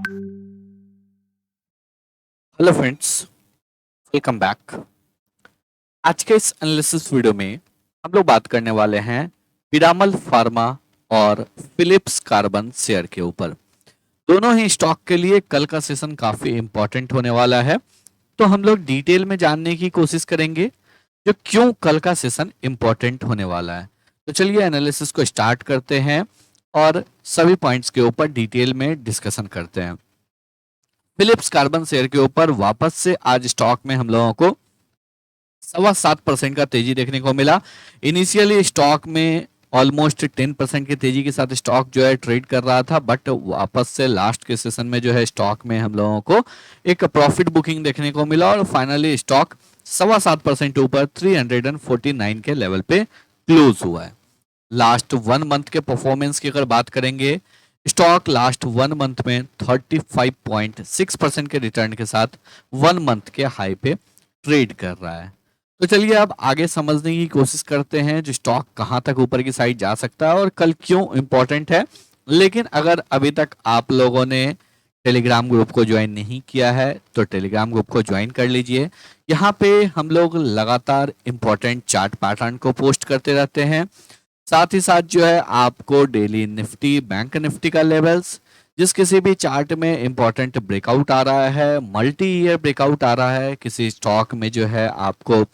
Hello friends, welcome back. आज के इस एनालिसिस वीडियो में हम लोग बात करने वाले हैं पिरामल फार्मा और फिलिप्स कार्बन शेयर के ऊपर। दोनों ही स्टॉक के लिए कल का सेशन काफी इंपॉर्टेंट होने वाला है, तो हम लोग डिटेल में जानने की कोशिश करेंगे जो क्यों कल का सेशन इंपॉर्टेंट होने वाला है। तो चलिए एनालिसिस को स्टार्ट करते हैं और सभी पॉइंट्स के ऊपर डिटेल में डिस्कशन करते हैं। फिलिप्स कार्बन शेयर के ऊपर वापस से आज स्टॉक में हम लोगों को 7.25% का तेजी देखने को मिला। इनिशियली स्टॉक में ऑलमोस्ट 10% की तेजी के साथ स्टॉक जो है ट्रेड कर रहा था, बट वापस से लास्ट के सेशन में जो है स्टॉक में हम लोगों को एक प्रॉफिट बुकिंग देखने को मिला और फाइनली स्टॉक 7.25% ऊपर 349 के लेवल पे क्लोज हुआ है। लास्ट 1 मंथ के परफॉर्मेंस की अगर बात करेंगे, स्टॉक लास्ट 1 मंथ में 35.6% के रिटर्न के साथ 1 मंथ के हाई पे ट्रेड कर रहा है। तो चलिए अब आगे समझने की कोशिश करते हैं जो स्टॉक कहां तक ऊपर की साइड जा सकता है और कल क्यों इंपॉर्टेंट है। लेकिन अगर अभी तक आप लोगों ने टेलीग्राम ग्रुप को ज्वाइन नहीं किया है तो टेलीग्राम ग्रुप को ज्वाइन कर लीजिए। यहाँ पे हम लोग लगातार इंपॉर्टेंट चार्ट पैटर्न को पोस्ट करते रहते हैं। साथ ही साथ जो है आपको डेली निफ्टी, बैंक निफ्टी का लेवल्स, जिस किसी भी चार्ट में इंपॉर्टेंट ब्रेकआउट आ रहा है, मल्टी ईयर ब्रेकआउट आ रहा है, किसी स्टॉक में जो है आपको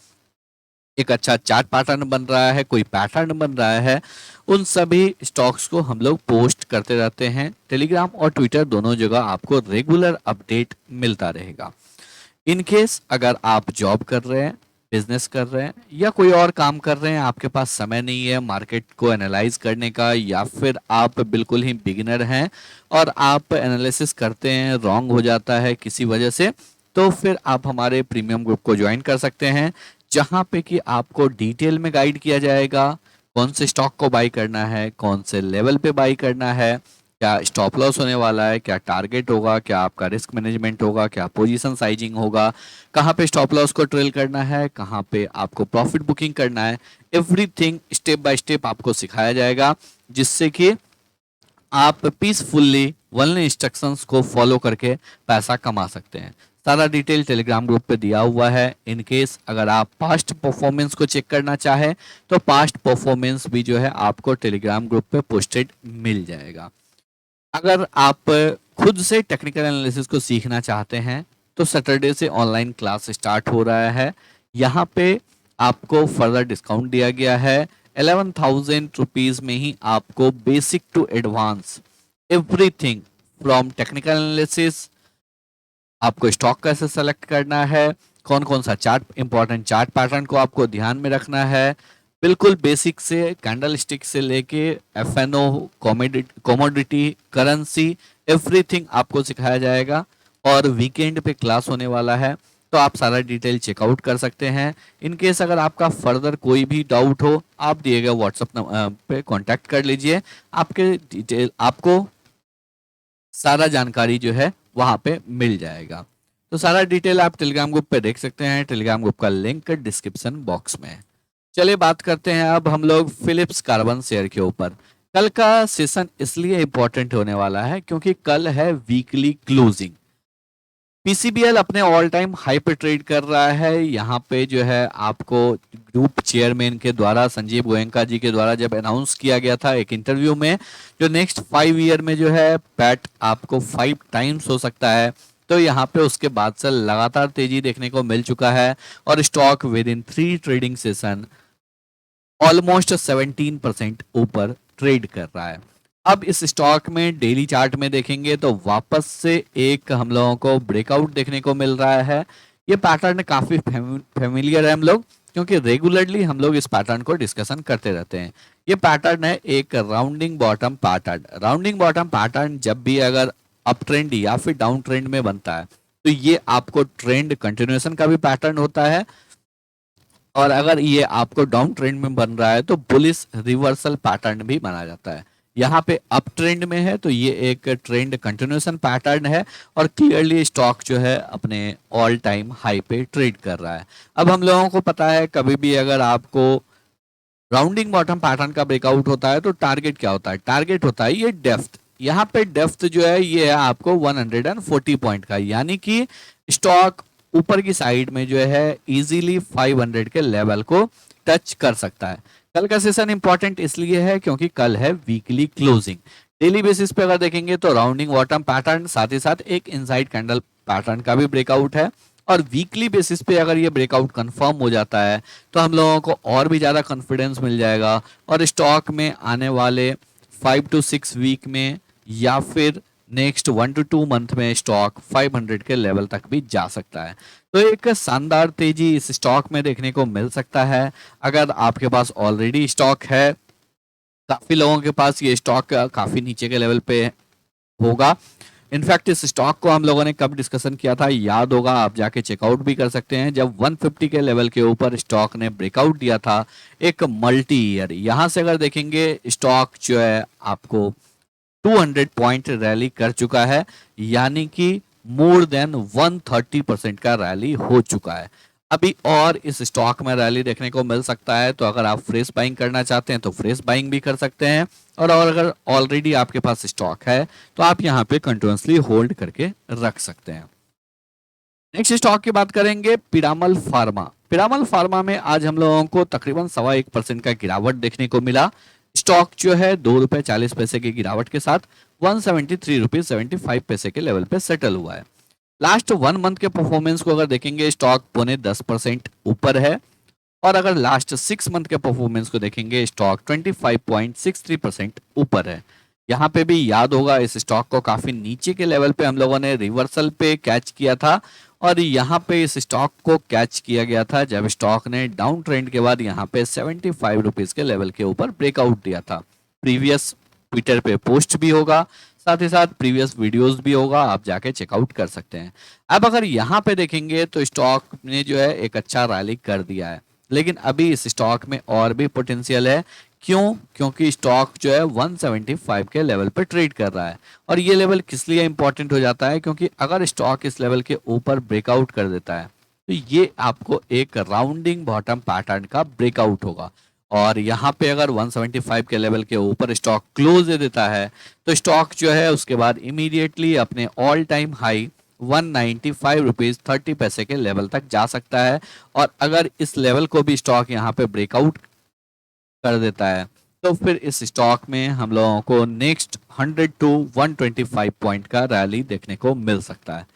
एक अच्छा चार्ट पैटर्न बन रहा है, कोई पैटर्न बन रहा है, उन सभी स्टॉक्स को हम लोग पोस्ट करते रहते हैं। टेलीग्राम और ट्विटर दोनों जगह आपको रेगुलर अपडेट मिलता रहेगा। इन केस अगर आप जॉब कर रहे हैं, बिजनेस कर रहे हैं या कोई और काम कर रहे हैं, आपके पास समय नहीं है मार्केट को एनालाइज करने का, या फिर आप बिल्कुल ही बिगिनर हैं और आप एनालिसिस करते हैं रॉन्ग हो जाता है किसी वजह से, तो फिर आप हमारे प्रीमियम ग्रुप को ज्वाइन कर सकते हैं, जहां पे कि आपको डिटेल में गाइड किया जाएगा कौन से स्टॉक को बाई करना है, कौन से लेवल पे बाई करना है, क्या स्टॉप लॉस होने वाला है, क्या टारगेट होगा, क्या आपका रिस्क मैनेजमेंट होगा, क्या पोजीशन साइजिंग होगा, कहाँ पे स्टॉप लॉस को ट्रेल करना है, कहाँ पे आपको प्रॉफिट बुकिंग करना है। एवरीथिंग स्टेप बाय स्टेप आपको सिखाया जाएगा, जिससे कि आप पीसफुल्ली वन इंस्ट्रक्शंस को फॉलो करके पैसा कमा सकते हैं। सारा डिटेल टेलीग्राम ग्रुप पे दिया हुआ है। इन केस अगर आप पास्ट परफॉर्मेंस को चेक करना चाहे तो पास्ट परफॉर्मेंस भी जो है आपको टेलीग्राम ग्रुप पे पोस्टेड मिल जाएगा। अगर आप खुद से टेक्निकल एनालिसिस को सीखना चाहते हैं तो सैटरडे से ऑनलाइन क्लास स्टार्ट हो रहा है। यहाँ पे आपको फर्दर डिस्काउंट दिया गया है। 11,000 रुपीज में ही आपको basic to advance everything from technical analysis, आपको स्टॉक कैसे सेलेक्ट करना है, कौन कौन सा चार्ट, इंपॉर्टेंट चार्ट पैटर्न को आपको ध्यान में रखना है, बिल्कुल बेसिक से कैंडल स्टिक से लेके एफएनओ, कमोडिटी, करेंसी, एवरीथिंग आपको सिखाया जाएगा। और वीकेंड पे क्लास होने वाला है, तो आप सारा डिटेल चेकआउट कर सकते हैं। इन केस अगर आपका फर्दर कोई भी डाउट हो, आप दिए गए व्हाट्सएप पे कांटेक्ट कर लीजिए। आपके डिटेल आपको सारा जानकारी जो है वहां पे मिल जाएगा। तो सारा डिटेल आप टेलीग्राम ग्रुप पे देख सकते हैं। टेलीग्राम ग्रुप का लिंक डिस्क्रिप्शन बॉक्स में है। चलिए बात करते हैं अब हम लोग फिलिप्स कार्बन शेयर के ऊपर। कल का सेशन इसलिए इंपॉर्टेंट होने वाला है क्योंकि कल है वीकली क्लोजिंग। पीसीबीएल अपने ऑल टाइम हाई पे ट्रेड कर रहा है। यहाँ पे जो है आपको ग्रुप चेयरमैन के द्वारा, संजीव गोयनका जी के द्वारा जब अनाउंस किया गया था एक इंटरव्यू में, जो नेक्स्ट 5 ईयर में जो है पैट आपको 5 टाइम्स हो सकता है। तो यहाँ पे उसके बाद से लगातार तेजी देखने को मिल चुका है और stock with in 3 trading session almost 17% ऊपर ट्रेड कर रहा है। अब इस स्टॉक में डेली चार्ट में देखेंगे तो वापस से एक हम लोगों को ब्रेकआउट देखने को मिल रहा है। ये पैटर्न काफी फेमिलियर है हम लोग, क्योंकि रेगुलरली हम लोग इस पैटर्न को डिस्कशन करते रहते हैं। ये पैटर्न है एक rounding bottom pattern. Rounding bottom pattern जब भी अगर अप ट्रेंड या फिर डाउन ट्रेंड में बनता है तो ये आपको ट्रेंड कंटिन्यूएशन का भी पैटर्न होता है, और अगर ये आपको डाउन ट्रेंड में बन रहा है तो बुलिश रिवर्सल पैटर्न भी माना जाता है। यहाँ पे अप ट्रेंड में है तो ये एक ट्रेंड कंटिन्यूएशन पैटर्न है और क्लियरली स्टॉक जो है अपने ऑल टाइम हाई पे ट्रेड कर रहा है। अब हम लोगों को पता है कभी भी अगर आपको राउंडिंग बॉटम पैटर्न का ब्रेकआउट होता है तो टारगेट क्या होता है? टारगेट होता है ये डेप्थ। यहाँ पे डेप्थ जो है ये है आपको 140 पॉइंट का, यानी कि स्टॉक ऊपर की साइड में जो है इजीली 500 के लेवल को टच कर सकता है। कल का सेशन इंपॉर्टेंट इसलिए है क्योंकि कल है वीकली क्लोजिंग। डेली बेसिस पे अगर देखेंगे तो राउंडिंग बॉटम पैटर्न, साथ ही साथ एक इनसाइड कैंडल पैटर्न का भी ब्रेकआउट है। और वीकली बेसिस पे अगर ये ब्रेकआउट कंफर्म हो जाता है तो हम लोगों को और भी ज़्यादा कॉन्फिडेंस मिल जाएगा और स्टॉक में आने वाले 5 to 6 वीक में या फिर नेक्स्ट 1 to 2 मंथ में स्टॉक 500 के लेवल तक भी जा सकता है। तो एक शानदार तेजी इस स्टॉक में देखने को मिल सकता है। अगर आपके पास ऑलरेडी स्टॉक है, काफी लोगों के पास ये स्टॉक काफी नीचे के लेवल पे होगा। इनफैक्ट इस स्टॉक को हम लोगों ने कब डिस्कशन किया था याद होगा, आप जाके चेकआउट भी कर सकते हैं, जब 150 के लेवल के ऊपर स्टॉक ने ब्रेकआउट दिया था एक मल्टी ईयर। यहां से अगर देखेंगे स्टॉक जो है आपको 200 पॉइंट रैली कर चुका है, यानी कि मोर देन 130% का रैली हो चुका है। अभी और इस स्टॉक में रैली देखने को मिल सकता है, तो अगर आप फ्रेश बाइंग करना चाहते हैं तो फ्रेश बाइंग भी कर सकते हैं। और अगर ऑलरेडी आपके पास स्टॉक है तो आप यहाँ पे कंटिन्यूसली होल्ड करके रख सकते हैं। नेक्स्ट स्टॉक की बात करेंगे पिरामल फार्मा। पिरामल फार्मा में आज हम लोगों को तकरीबन 1.25% का गिरावट देखने को मिला। स्टॉक जो है 2 रुपए 40 पैसे की गिरावट के साथ 173 रुपीज 75 पैसे के लेवल पे सेटल हुआ है। लास्ट 1 मंथ के परफॉर्मेंस को अगर देखेंगे स्टॉक 0.5% ऊपर है। और अगर लास्ट 6 मंथ के परफॉर्मेंस को देखेंगे स्टॉक 25.63% ऊपर है। यहाँ पे भी याद होगा इस स्टॉक को काफी नीचे के लेवल पे हम लोगों ने रिवर्सल पे कैच किया था और यहाँ पे इस स्टॉक को कैच किया गया था जब स्टॉक ने डाउन ट्रेंड के बाद यहाँ पे 75 रुपीज के लेवल के ऊपर ब्रेकआउट दिया था। प्रीवियस ट्विटर पे पोस्ट भी होगा, साथ ही साथ प्रीवियस वीडियोस भी होगा, आप जाके चेकआउट कर सकते हैं। अब अगर यहाँ पे देखेंगे तो स्टॉक ने जो है एक अच्छा रैली कर दिया है, लेकिन अभी इस स्टॉक में और भी पोटेंशियल है। क्यों? क्योंकि स्टॉक जो है 175 के लेवल पर ट्रेड कर रहा है। और ये लेवल किस लिए इंपॉर्टेंट हो जाता है? क्योंकि अगर स्टॉक इस लेवल के ऊपर ब्रेकआउट कर देता है तो ये आपको एक राउंडिंग बॉटम पैटर्न का ब्रेकआउट होगा। और यहाँ पे अगर 175 के लेवल के ऊपर स्टॉक क्लोज दे देता है तो स्टॉक जो है उसके बाद इमीडिएटली अपने ऑल टाइम हाई 195 रुपीज 30 पैसे के लेवल तक जा सकता है। और अगर इस लेवल को भी स्टॉक यहाँ पे ब्रेकआउट कर देता है तो फिर इस स्टॉक में हम लोगों को नेक्स्ट 100 to 125 पॉइंट का रैली देखने को मिल सकता है।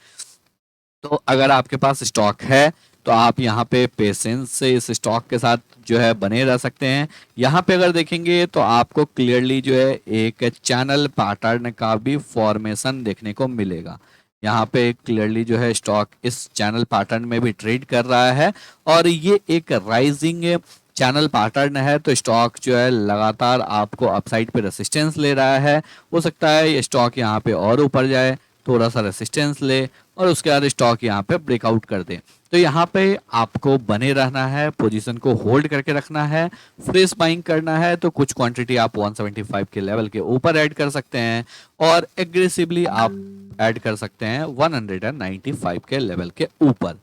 तो अगर आपके पास स्टॉक है तो आप यहाँ पे पेशेंस से इस स्टॉक के साथ जो है बने रह सकते हैं। यहाँ पे अगर देखेंगे तो आपको क्लियरली जो है एक चैनल पैटर्न का भी फॉर्मेशन देखने को मिलेगा। यहाँ पे क्लियरली जो है स्टॉक इस चैनल पैटर्न में भी ट्रेड कर रहा है और ये एक राइजिंग चैनल पैटर्न है, तो स्टॉक जो है लगातार आपको अपसाइड पे रेसिस्टेंस ले रहा है। हो सकता है ये स्टॉक यहाँ पे और ऊपर जाए, थोड़ा सा रेसिस्टेंस ले और उसके बाद स्टॉक यहाँ पे ब्रेकआउट कर दे। तो यहाँ पे आपको बने रहना है, पोजीशन को होल्ड करके रखना है। फ्रेश बाइंग करना है तो कुछ क्वांटिटी आप 175 के लेवल के ऊपर ऐड कर सकते हैं और एग्रेसिवली आप ऐड कर सकते हैं 195 के लेवल के ऊपर।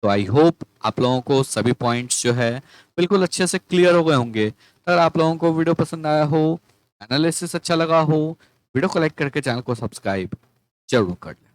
तो आई होप आप लोगों को सभी पॉइंट्स जो है बिल्कुल अच्छे से क्लियर हो गए होंगे। अगर आप लोगों को वीडियो पसंद आया हो, एनालिसिस अच्छा लगा हो, वीडियो को लाइक करके चैनल को सब्सक्राइब जरूर कर लें।